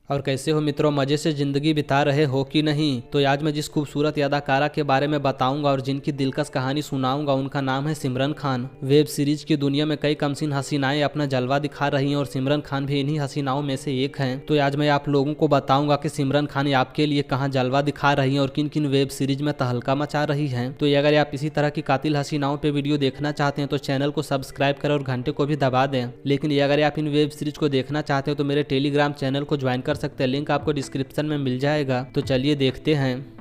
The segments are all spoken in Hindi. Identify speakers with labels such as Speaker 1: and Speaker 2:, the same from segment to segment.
Speaker 1: और कैसे हो मित्रों, मजे से जिंदगी बिता रहे हो कि नहीं। तो आज मैं जिस खूबसूरत अदाकारा के बारे में बताऊंगा और जिनकी दिलकश कहानी सुनाऊंगा उनका नाम है सिमरन खान। वेब सीरीज की दुनिया में कई कमसीन हसीनाएं अपना जलवा दिखा रही हैं और सिमरन खान भी इन्हीं हसीनाओं में से एक हैं। तो आज मैं आप लोगों को बताऊंगा कि सिमरन खान आपके लिए कहाँ जलवा दिखा रही हैं और किन किन वेब सीरीज में तहलका मचा रही हैं। तो अगर आप इसी तरह की कातिल हसीनाओं पे वीडियो देखना चाहते हैं तो चैनल को सब्सक्राइब करें और घंटे को भी दबा दें। लेकिन अगर आप इन वेब सीरीज को देखना चाहते हो तो मेरे टेलीग्राम चैनल को ज्वाइन कर सकते हैं, लिंक आपको डिस्क्रिप्शन में मिल जाएगा। तो चलिए देखते हैं।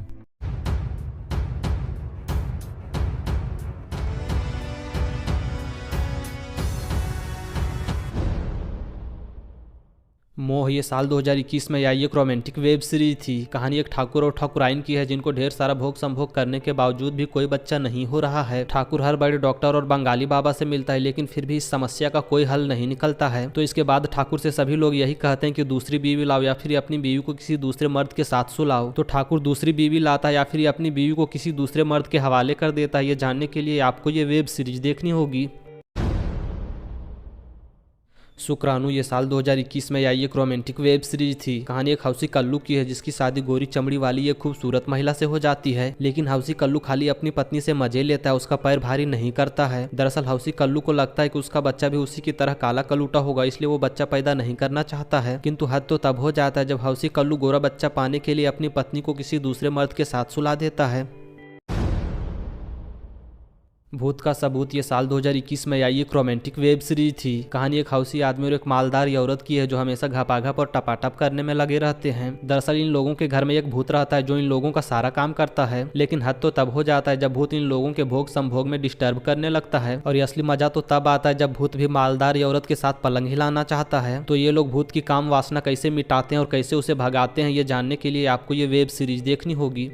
Speaker 1: मोह ये साल 2021 में आई एक रोमांटिक वेब सीरीज थी। कहानी एक ठाकुर और ठाकुराइन की है जिनको ढेर सारा भोग संभोग करने के बावजूद भी कोई बच्चा नहीं हो रहा है। ठाकुर हर बड़े डॉक्टर और बंगाली बाबा से मिलता है लेकिन फिर भी इस समस्या का कोई हल नहीं निकलता है। तो इसके बाद ठाकुर से सभी लोग यही कहते हैं कि दूसरी बीवी लाओ या फिर अपनी बीवी को किसी दूसरे मर्द के साथ सुलाओ। तो ठाकुर दूसरी बीवी लाता है या फिर अपनी बीवी को किसी दूसरे मर्द के हवाले कर देता है। ये जानने के लिए आपको ये वेब सीरीज देखनी होगी। शुक्राणु ये साल 2021 में आई एक रोमांटिक वेब सीरीज थी। कहानी एक हौसी कल्लू की है जिसकी शादी गोरी चमड़ी वाली एक खूबसूरत महिला से हो जाती है। लेकिन हौसी कल्लू खाली अपनी पत्नी से मजे लेता है, उसका पैर भारी नहीं करता है। दरअसल हौसी कल्लू को लगता है कि उसका बच्चा भी उसी की तरह काला कलूटा होगा, इसलिए वो बच्चा पैदा नहीं करना चाहता है। किंतु हद तो तब हो जाता है जब हौसी कल्लू गोरा बच्चा पाने के लिए अपनी पत्नी को किसी दूसरे मर्द के साथ सुला देता है। भूत का सबूत ये साल 2021 में आई एक रोमांटिक वेब सीरीज थी। कहानी एक हौसी आदमी और एक मालदार औरत की है जो हमेशा घपाघप और टपाटप करने में लगे रहते हैं। दरअसल इन लोगों के घर में एक भूत रहता है जो इन लोगों का सारा काम करता है। लेकिन हद तो तब हो जाता है जब भूत इन लोगों के भोग संभोग में डिस्टर्ब करने लगता है। और ये असली मजा तो तब आता है जब भूत भी मालदार औरत के साथ पलंग हिलाना चाहता है। तो ये लोग भूत की काम वासना कैसे मिटाते हैं और कैसे उसे भगाते हैं, ये जानने के लिए आपको ये वेब सीरीज देखनी होगी।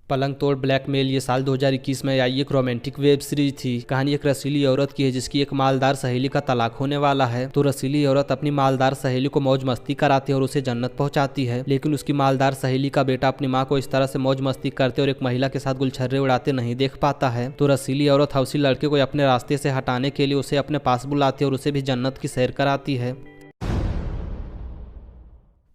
Speaker 1: पलंग तोड़ ब्लैकमेल ये साल 2021 में आई एक रोमांटिक वेब सीरीज थी। कहानी एक रसीली औरत की है जिसकी एक मालदार सहेली का तलाक होने वाला है। तो रसीली औरत अपनी मालदार सहेली को मौज मस्ती कराती है और उसे जन्नत पहुंचाती है। लेकिन उसकी मालदार सहेली का बेटा अपनी माँ को इस तरह से मौज मस्ती करते और एक महिला के साथ गुलछर्रे उड़ाते नहीं देख पाता है। तो रसीली औरत हौसी लड़के को अपने रास्ते से हटाने के लिए उसे अपने पास बुलाती है और उसे भी जन्नत की सैर कराती है।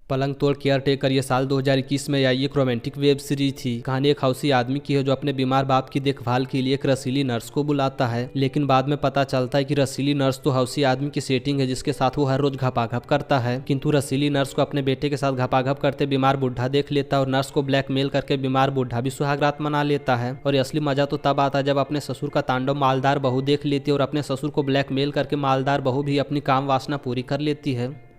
Speaker 1: पलंग तोड़ केयर टेकर ये साल 2021 में आई एक रोमांटिक वेब सीरीज थी। कहानी एक हौसी आदमी की है जो अपने बीमार बाप की देखभाल के लिए एक रसीली नर्स को बुलाता है। लेकिन बाद में पता चलता है कि रसीली नर्स तो हौसी आदमी की सेटिंग है जिसके साथ वो हर रोज घपाघप करता है। किंतु रसीली नर्स को अपने बेटे के साथ घपाघप करते बीमार बुढ़ा देख लेता है और नर्स को ब्लैकमेल करके बीमार बुढ़ा भी सुहागरात मना लेता है। और असली मजा तो तब आता है जब अपने ससुर का तांडव मालदार बहू देख लेती है और अपने ससुर को ब्लैकमेल करके मालदार बहू भी अपनी काम वासना पूरी कर लेती है।